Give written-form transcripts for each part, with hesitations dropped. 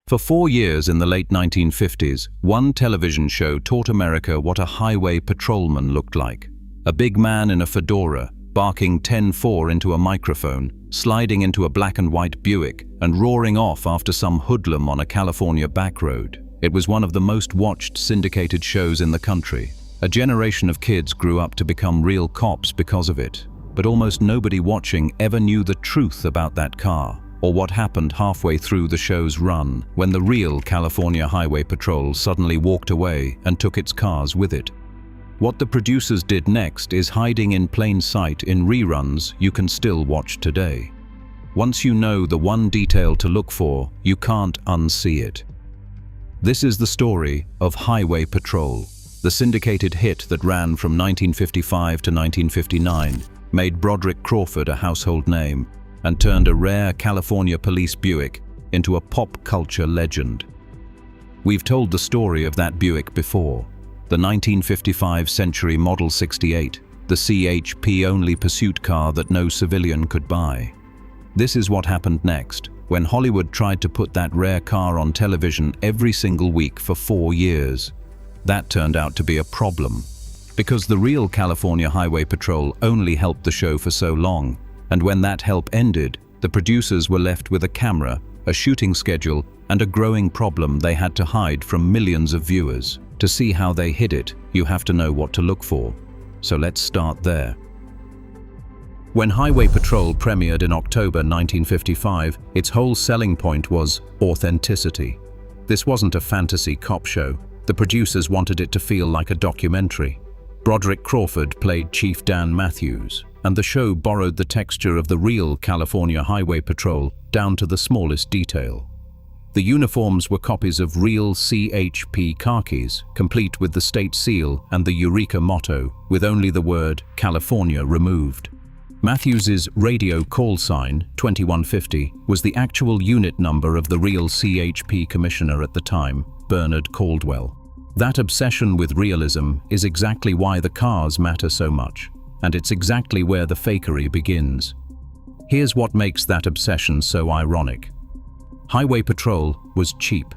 For 4 years in the late 1950s, one television show taught America what a highway patrolman looked like. A big man in a fedora, barking 10-4 into a microphone, sliding into a black and white Buick, and roaring off after some hoodlum on a California back road. It was one of the most watched syndicated shows in the country. A generation of kids grew up to become real cops because of it, but almost nobody watching ever knew the truth about that car, or what happened halfway through the show's run when the real California Highway Patrol suddenly walked away and took its cars with it. What the producers did next is hiding in plain sight in reruns you can still watch today. Once you know the one detail to look for, you can't unsee it. This is the story of Highway Patrol, the syndicated hit that ran from 1955 to 1959, made Broderick Crawford a household name, and turned a rare California police Buick into a pop culture legend. We've told the story of that Buick before, the 1955 Century Model 68, the CHP-only pursuit car that no civilian could buy. This is what happened next, when Hollywood tried to put that rare car on television every single week for 4 years. That turned out to be a problem, because the real California Highway Patrol only helped the show for so long, and when that help ended, the producers were left with a camera, a shooting schedule, and a growing problem they had to hide from millions of viewers. To see how they hid it, you have to know what to look for. So let's start there. When Highway Patrol premiered in October 1955, its whole selling point was authenticity. This wasn't a fantasy cop show. The producers wanted it to feel like a documentary. Broderick Crawford played Chief Dan Matthews, and the show borrowed the texture of the real California Highway Patrol down to the smallest detail. The uniforms were copies of real CHP khakis, complete with the state seal and the Eureka motto, with only the word California removed. Matthews's radio call sign, 2150, was the actual unit number of the real CHP commissioner at the time, Bernard Caldwell. That obsession with realism is exactly why the cars matter so much, and it's exactly where the fakery begins. Here's what makes that obsession so ironic. Highway Patrol was cheap.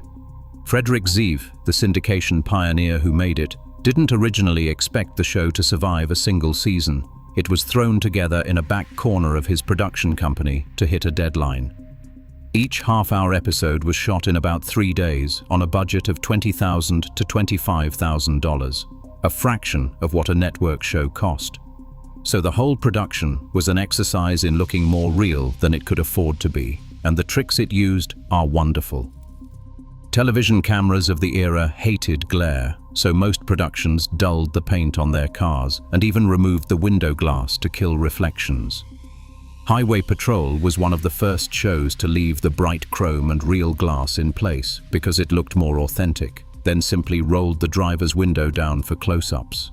Frederick Zeev, the syndication pioneer who made it, didn't originally expect the show to survive a single season. It was thrown together in a back corner of his production company to hit a deadline. Each half-hour episode was shot in about 3 days on a budget of $20,000 to $25,000, a fraction of what a network show cost. So the whole production was an exercise in looking more real than it could afford to be, and the tricks it used are wonderful. Television cameras of the era hated glare, so most productions dulled the paint on their cars and even removed the window glass to kill reflections. Highway Patrol was one of the first shows to leave the bright chrome and real glass in place because it looked more authentic, then simply rolled the driver's window down for close-ups.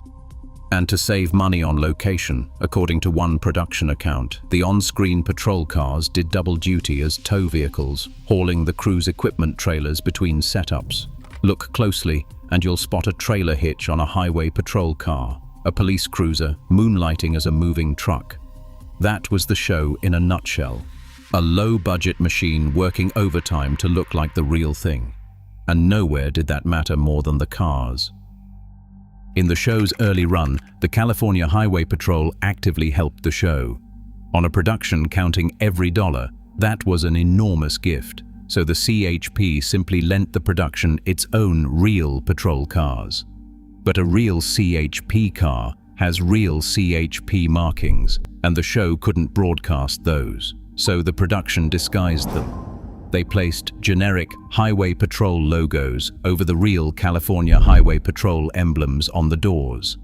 And to save money on location, according to one production account, the on-screen patrol cars did double duty as tow vehicles, hauling the crew's equipment trailers between setups. Look closely and you'll spot a trailer hitch on a highway patrol car, a police cruiser moonlighting as a moving truck. That was the show in a nutshell. A low-budget machine working overtime to look like the real thing. And nowhere did that matter more than the cars. In the show's early run, the California Highway Patrol actively helped the show. On a production counting every dollar, that was an enormous gift, so the CHP simply lent the production its own real patrol cars. But a real CHP car has real CHP markings, and the show couldn't broadcast those, so the production disguised them. They placed generic Highway Patrol logos over the real California Highway Patrol emblems on the doors.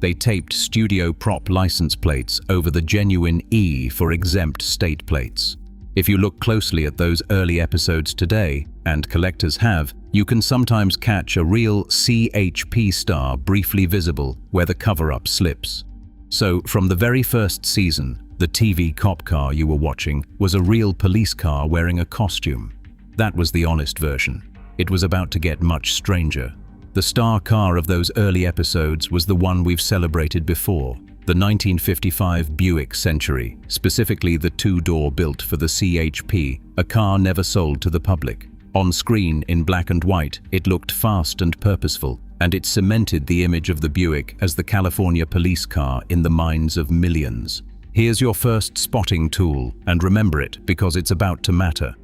They taped studio prop license plates over the genuine E for exempt state plates. If you look closely at those early episodes today, and collectors have, you can sometimes catch a real CHP star briefly visible where the cover-up slips. So, from the very first season, the TV cop car you were watching was a real police car wearing a costume. That was the honest version. It was about to get much stranger. The star car of those early episodes was the one we've celebrated before, the 1955 Buick Century, specifically the two-door built for the CHP, a car never sold to the public. On screen, in black and white, it looked fast and purposeful, and it cemented the image of the Buick as the California police car in the minds of millions. Here's your first spotting tool, and remember it because it's about to matter.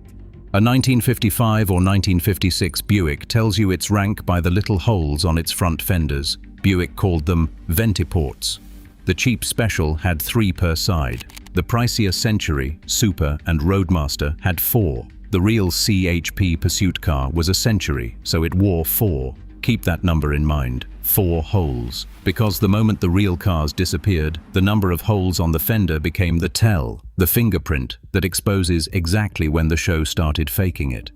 A 1955 or 1956 Buick tells you its rank by the little holes on its front fenders. Buick called them Ventiports. The cheap Special had 3 per side. The pricier Century, Super, and Roadmaster had 4. The real CHP pursuit car was a Century, so it wore 4. Keep that number in mind, 4 holes. Because the moment the real cars disappeared, the number of holes on the fender became the tell, the fingerprint that exposes exactly when the show started faking it.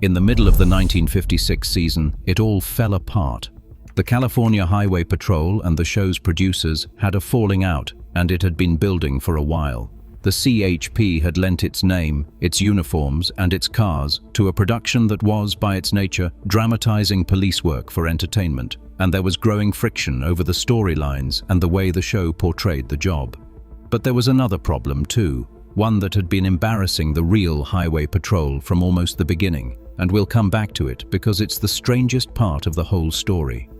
In the middle of the 1956 season, it all fell apart. The California Highway Patrol and the show's producers had a falling out, and it had been building for a while. The CHP had lent its name, its uniforms, and its cars to a production that was, by its nature, dramatizing police work for entertainment, and there was growing friction over the storylines and the way the show portrayed the job. But there was another problem too, one that had been embarrassing the real Highway Patrol from almost the beginning, and we'll come back to it because it's the strangest part of the whole story.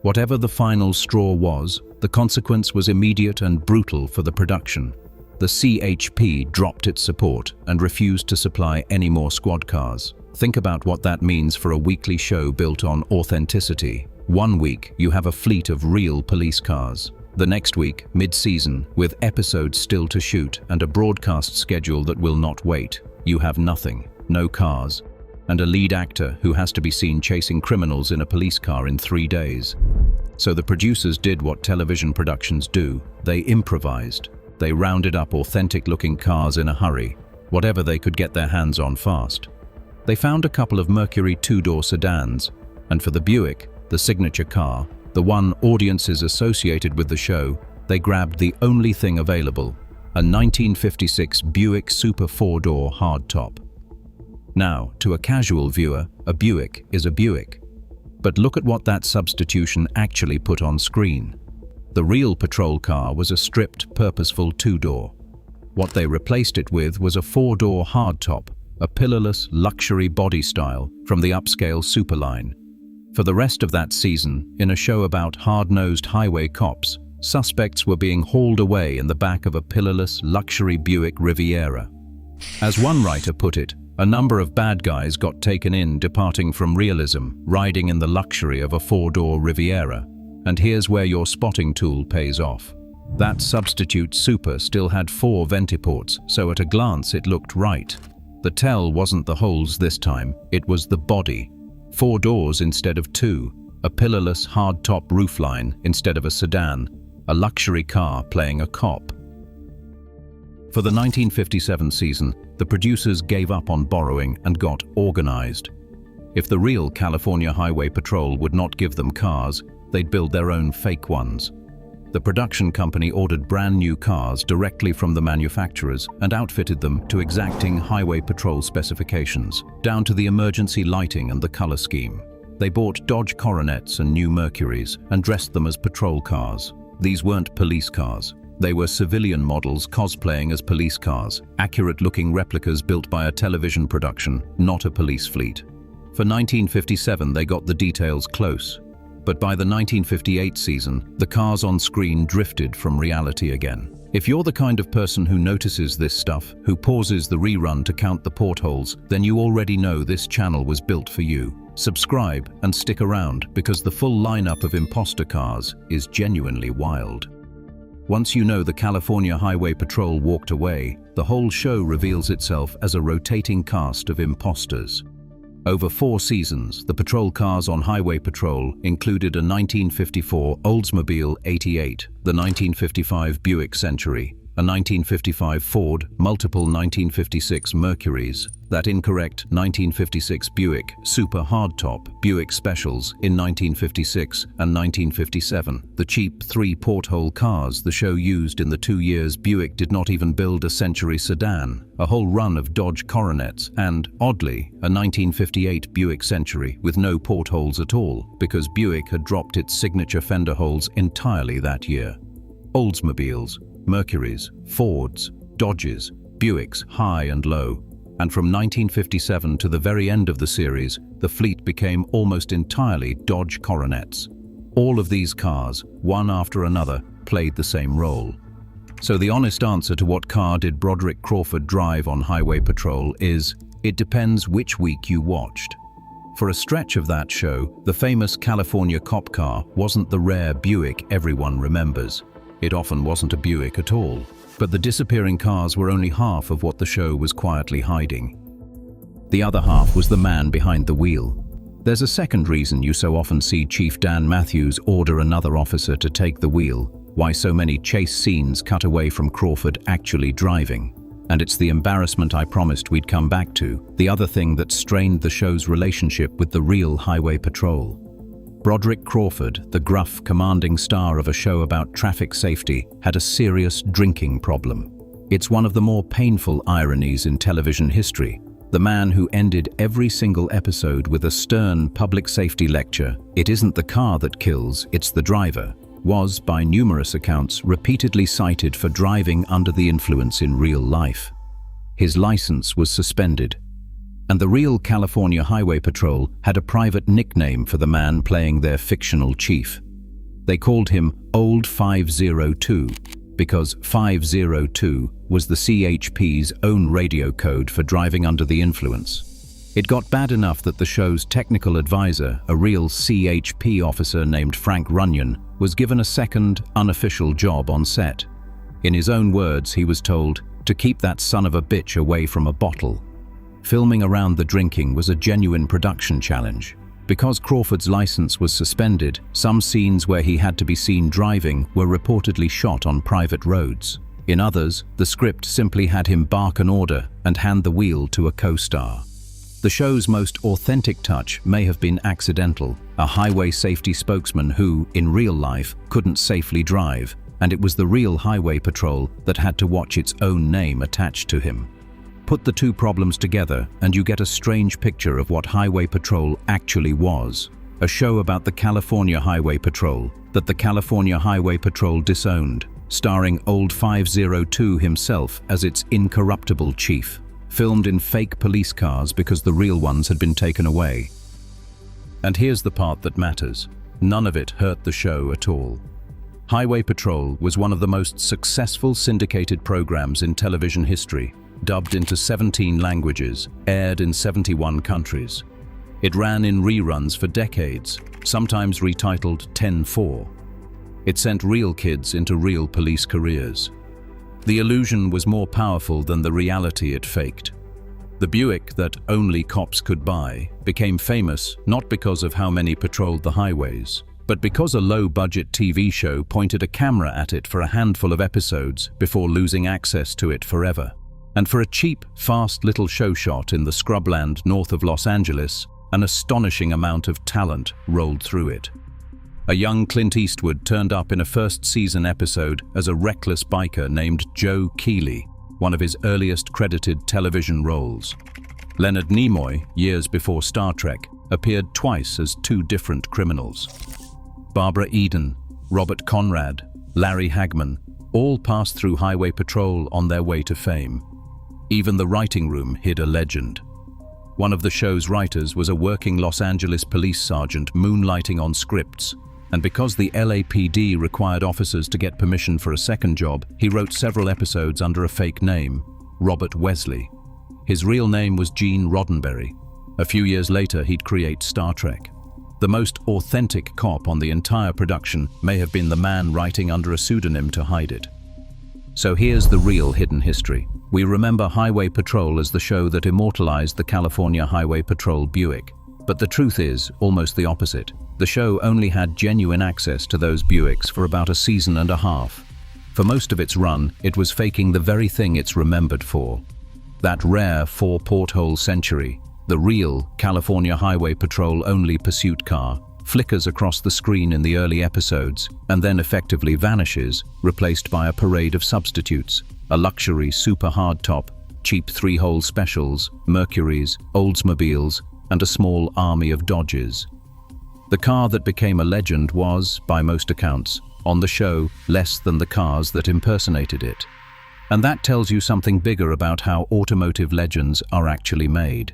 Whatever the final straw was, the consequence was immediate and brutal for the production. The CHP dropped its support and refused to supply any more squad cars. Think about what that means for a weekly show built on authenticity. One week, you have a fleet of real police cars. The next week, mid-season, with episodes still to shoot and a broadcast schedule that will not wait, you have nothing, no cars, and a lead actor who has to be seen chasing criminals in a police car in 3 days. So the producers did what television productions do. They improvised. They rounded up authentic-looking cars in a hurry, whatever they could get their hands on fast. They found a couple of Mercury 2-door sedans, and for the Buick, the signature car, the one audiences associated with the show, they grabbed the only thing available, a 1956 Buick Super 4-door hardtop. Now, to a casual viewer, a Buick is a Buick. But look at what that substitution actually put on screen. The real patrol car was a stripped, purposeful 2-door. What they replaced it with was a 4-door hardtop, a pillarless, luxury body style from the upscale Super line. For the rest of that season, in a show about hard-nosed highway cops, suspects were being hauled away in the back of a pillarless, luxury Buick Riviera. As one writer put it, a number of bad guys got taken in departing from realism, riding in the luxury of a 4-door Riviera. And here's where your spotting tool pays off. That substitute Super still had 4 Ventiports, so at a glance it looked right. The tell wasn't the holes this time, it was the body. 4 doors instead of 2, a pillarless hardtop roofline instead of a sedan, a luxury car playing a cop. For the 1957 season, the producers gave up on borrowing and got organized. If the real California Highway Patrol would not give them cars, they'd build their own fake ones. The production company ordered brand new cars directly from the manufacturers and outfitted them to exacting Highway Patrol specifications, down to the emergency lighting and the color scheme. They bought Dodge Coronets and new Mercurys and dressed them as patrol cars. These weren't police cars. They were civilian models cosplaying as police cars, accurate-looking replicas built by a television production, not a police fleet. For 1957, they got the details close. But by the 1958 season, the cars on screen drifted from reality again. If you're the kind of person who notices this stuff, who pauses the rerun to count the portholes, then you already know this channel was built for you. Subscribe and stick around because the full lineup of imposter cars is genuinely wild. Once you know the California Highway Patrol walked away, the whole show reveals itself as a rotating cast of imposters. Over 4 seasons, the patrol cars on Highway Patrol included a 1954 Oldsmobile 88, the 1955 Buick Century, a 1955 Ford, multiple 1956 Mercurys, that incorrect 1956 Buick Super hardtop Buick Specials in 1956 and 1957, the cheap 3 porthole cars the show used in the 2 years Buick did not even build a Century sedan, a whole run of Dodge Coronets, and, oddly, a 1958 Buick Century with no portholes at all because Buick had dropped its signature fender holes entirely that year. Oldsmobiles, Mercurys, Fords, Dodges, Buicks high and low. And from 1957 to the very end of the series, the fleet became almost entirely Dodge Coronets. All of these cars, one after another, played the same role. So the honest answer to what car did Broderick Crawford drive on highway patrol is, it depends which week you watched. For a stretch of that show, the famous California cop car wasn't the rare Buick everyone remembers. It often wasn't a Buick at all. But the disappearing cars were only half of what the show was quietly hiding. The other half was the man behind the wheel. There's a second reason you so often see Chief Dan Matthews order another officer to take the wheel, why so many chase scenes cut away from Crawford actually driving. And it's the embarrassment I promised we'd come back to, the other thing that strained the show's relationship with the real highway patrol. Broderick Crawford, the gruff, commanding star of a show about traffic safety, had a serious drinking problem. It's one of the more painful ironies in television history. The man who ended every single episode with a stern public safety lecture, "It isn't the car that kills, it's the driver," was, by numerous accounts, repeatedly cited for driving under the influence in real life. His license was suspended. And the real California Highway Patrol had a private nickname for the man playing their fictional chief. They called him Old 502 because 502 was the CHP's own radio code for driving under the influence. It got bad enough that the show's technical advisor, a real CHP officer named Frank Runyon, was given a second, unofficial job on set. In his own words, he was told to keep that son of a bitch away from a bottle. Filming around the drinking was a genuine production challenge. Because Crawford's license was suspended, some scenes where he had to be seen driving were reportedly shot on private roads. In others, the script simply had him bark an order and hand the wheel to a co-star. The show's most authentic touch may have been accidental, a highway safety spokesman who, in real life, couldn't safely drive, and it was the real highway patrol that had to watch its own name attached to him. Put the two problems together and you get a strange picture of what Highway Patrol actually was. A show about the California Highway Patrol that the California Highway Patrol disowned, starring Old 502 himself as its incorruptible chief, filmed in fake police cars because the real ones had been taken away. And here's the part that matters. None of it hurt the show at all. Highway Patrol was one of the most successful syndicated programs in television history, dubbed into 17 languages, aired in 71 countries. It ran in reruns for decades, sometimes retitled 10-4. It sent real kids into real police careers. The illusion was more powerful than the reality it faked. The Buick that only cops could buy became famous not because of how many patrolled the highways, but because a low-budget TV show pointed a camera at it for a handful of episodes before losing access to it forever. And for a cheap, fast little show shot in the scrubland north of Los Angeles, an astonishing amount of talent rolled through it. A young Clint Eastwood turned up in a first-season episode as a reckless biker named Joe Keeley, one of his earliest credited television roles. Leonard Nimoy, years before Star Trek, appeared twice as two different criminals. Barbara Eden, Robert Conrad, Larry Hagman, all passed through Highway Patrol on their way to fame. Even the writing room hid a legend. One of the show's writers was a working Los Angeles police sergeant moonlighting on scripts, and because the LAPD required officers to get permission for a second job, he wrote several episodes under a fake name, Robert Wesley. His real name was Gene Roddenberry. A few years later, he'd create Star Trek. The most authentic cop on the entire production may have been the man writing under a pseudonym to hide it. So here's the real hidden history. We remember Highway Patrol as the show that immortalized the California Highway Patrol Buick. But the truth is almost the opposite. The show only had genuine access to those Buicks for about a season and a half. For most of its run, it was faking the very thing it's remembered for. That rare 4-porthole Century, the real California Highway Patrol-only pursuit car, flickers across the screen in the early episodes and then effectively vanishes, replaced by a parade of substitutes, a luxury super hardtop, cheap 3-hole specials, Mercurys, Oldsmobiles, and a small army of Dodges. The car that became a legend was, by most accounts, on the show less than the cars that impersonated it. And that tells you something bigger about how automotive legends are actually made.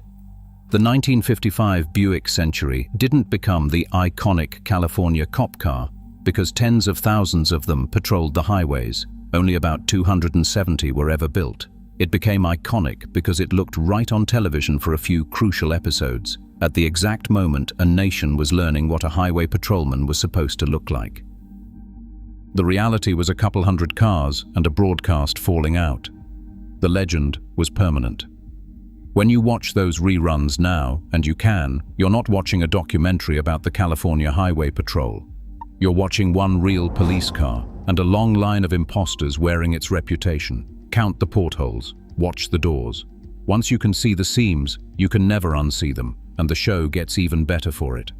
The 1955 Buick Century didn't become the iconic California cop car because tens of thousands of them patrolled the highways. Only about 270 were ever built. It became iconic because it looked right on television for a few crucial episodes, at the exact moment a nation was learning what a highway patrolman was supposed to look like. The reality was a couple hundred cars and a broadcast falling out. The legend was permanent. When you watch those reruns now, and you can, you're not watching a documentary about the California Highway Patrol. You're watching one real police car and a long line of imposters wearing its reputation. Count the portholes, watch the doors. Once you can see the seams, you can never unsee them, and the show gets even better for it.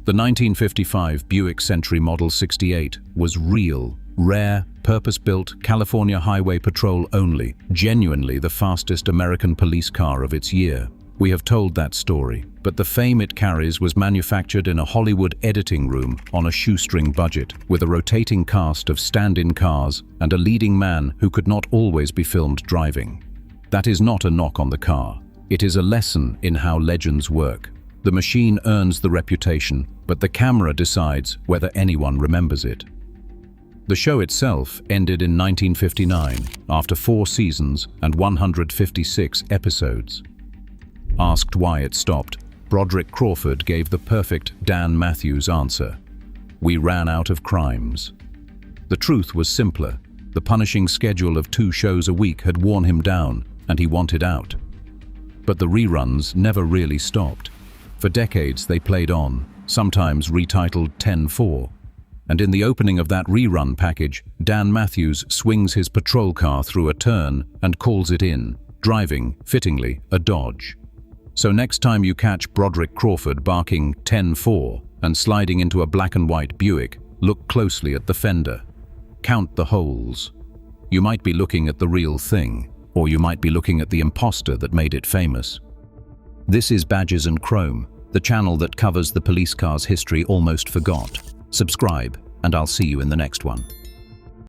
The 1955 Buick Century Model 68 was real, rare, purpose-built, California Highway Patrol only, genuinely the fastest American police car of its year. We have told that story, but the fame it carries was manufactured in a Hollywood editing room on a shoestring budget, with a rotating cast of stand-in cars and a leading man who could not always be filmed driving. That is not a knock on the car. It is a lesson in how legends work. The machine earns the reputation, but the camera decides whether anyone remembers it. The show itself ended in 1959, after 4 seasons and 156 episodes. Asked why it stopped, Broderick Crawford gave the perfect Dan Matthews answer: "We ran out of crimes." The truth was simpler. The punishing schedule of 2 shows a week had worn him down, and he wanted out. But the reruns never really stopped. For decades they played on, sometimes retitled 10-4. And in the opening of that rerun package, Dan Matthews swings his patrol car through a turn and calls it in, driving, fittingly, a Dodge. So next time you catch Broderick Crawford barking 10-4 and sliding into a black and white Buick, look closely at the fender. Count the holes. You might be looking at the real thing, or you might be looking at the imposter that made it famous. This is Badges and Chrome, the channel that covers the police car's history almost forgot. Subscribe, and I'll see you in the next one.